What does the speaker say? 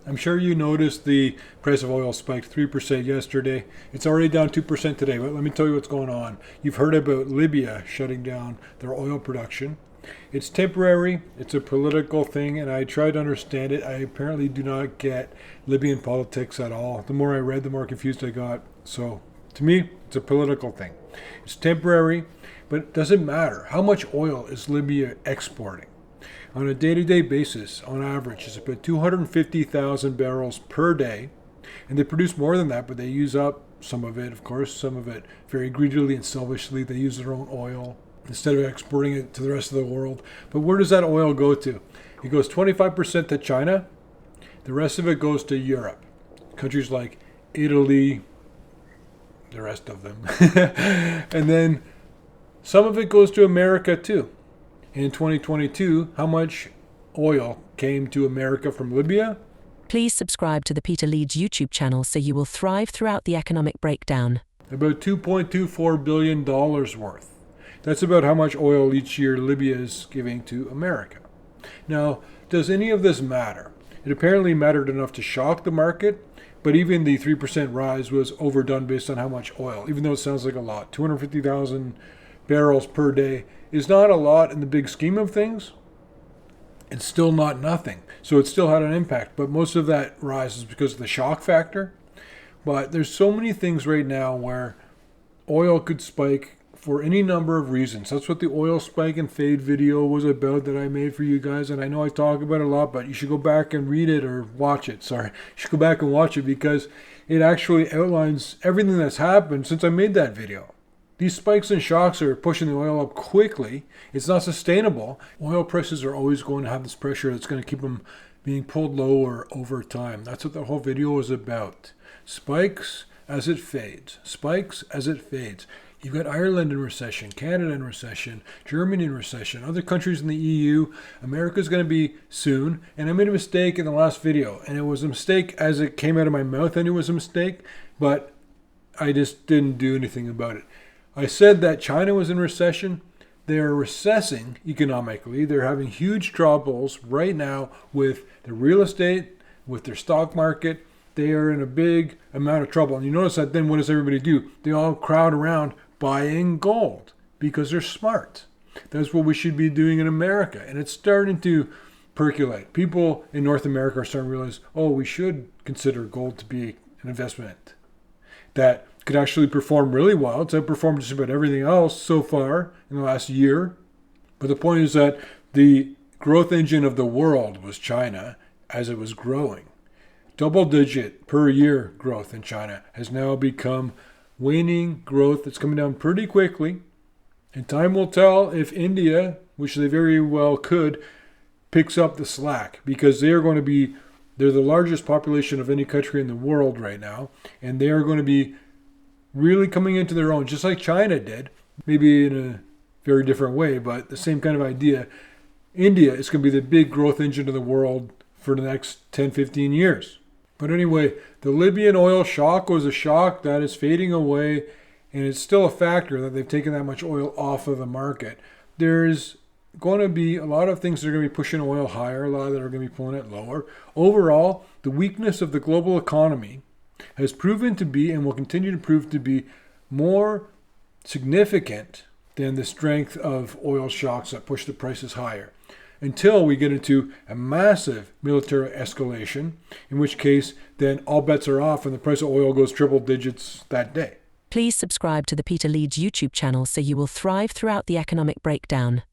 I'm sure you noticed the price of oil spiked 3% yesterday. It's already down 2% today, but let me tell you what's going on. You've heard about Libya shutting down their oil production. It's temporary, it's a political thing, and I try to understand it. I apparently do not get Libyan politics at all. The more I read, the more confused I got. So, to me, it's a political thing. It's temporary, but it doesn't matter. How much oil is Libya exporting? On a day-to-day basis, on average, it's about 250,000 barrels per day. And they produce more than that, but they use up some of it, of course, some of it very greedily and selfishly. They use their own oil instead of exporting it to the rest of the world. But where does that oil go to? It goes 25% to China. The rest of it goes to Europe. Countries like Italy, the rest of them. And then some of it goes to America too. In 2022, how much oil came to America from Libya? Please subscribe to the Peter Leeds YouTube channel so you will thrive throughout the economic breakdown. About $2.24 billion worth. That's about how much oil each year Libya is giving to America. Now, does any of this matter? It apparently mattered enough to shock the market, but even the 3% rise was overdone based on how much oil, even though it sounds like a lot. 250,000 barrels per day is not a lot in the big scheme of things. It's still not nothing. So it still had an impact, but most of that rise is because of the shock factor. But there's so many things right now where oil could spike for any number of reasons. That's what the oil spike and fade video was about that I made for you guys. And I know I talk about it a lot, but you should go back and read it or watch it. Sorry. You should go back and watch it because it actually outlines everything that's happened since I made that video. These spikes and shocks are pushing the oil up quickly. It's not sustainable. Oil prices are always going to have this pressure that's going to keep them being pulled lower over time. That's what the whole video is about. Spikes as it fades. Spikes as it fades. You've got Ireland in recession, Canada in recession, Germany in recession, other countries in the EU. America's going to be soon. And I made a mistake in the last video. And it was a mistake as it came out of my mouth. I knew it was a mistake. But I just didn't do anything about it. I said that China was in recession. They are recessing economically. They're having huge troubles right now with the real estate, with their stock market. They are in a big amount of trouble. And you notice that then what does everybody do? They all crowd around buying gold because they're smart. That's what we should be doing in America. And it's starting to percolate. People in North America are starting to realize, oh, we should consider gold to be an investment that could actually perform really well. It's outperformed just about everything else so far in the last year. But the point is that the growth engine of the world was China as it was growing. Double-digit per year growth in China has now become waning growth. It's coming down pretty quickly. And time will tell if India, which they very well could, picks up the slack because they're the largest population of any country in the world right now. And they are going to be really coming into their own, just like China did, maybe in a very different way, but the same kind of idea. India is going to be the big growth engine of the world for the next 10, 15 years. But anyway, the Libyan oil shock was a shock that is fading away, and it's still a factor that they've taken that much oil off of the market. There's going to be a lot of things that are going to be pushing oil higher, a lot that are going to be pulling it lower. Overall, the weakness of the global economy has proven to be and will continue to prove to be more significant than the strength of oil shocks that push the prices higher until we get into a massive military escalation, in which case then all bets are off and the price of oil goes triple digits that day. Please subscribe to the Peter Leeds YouTube channel so you will thrive throughout the economic breakdown.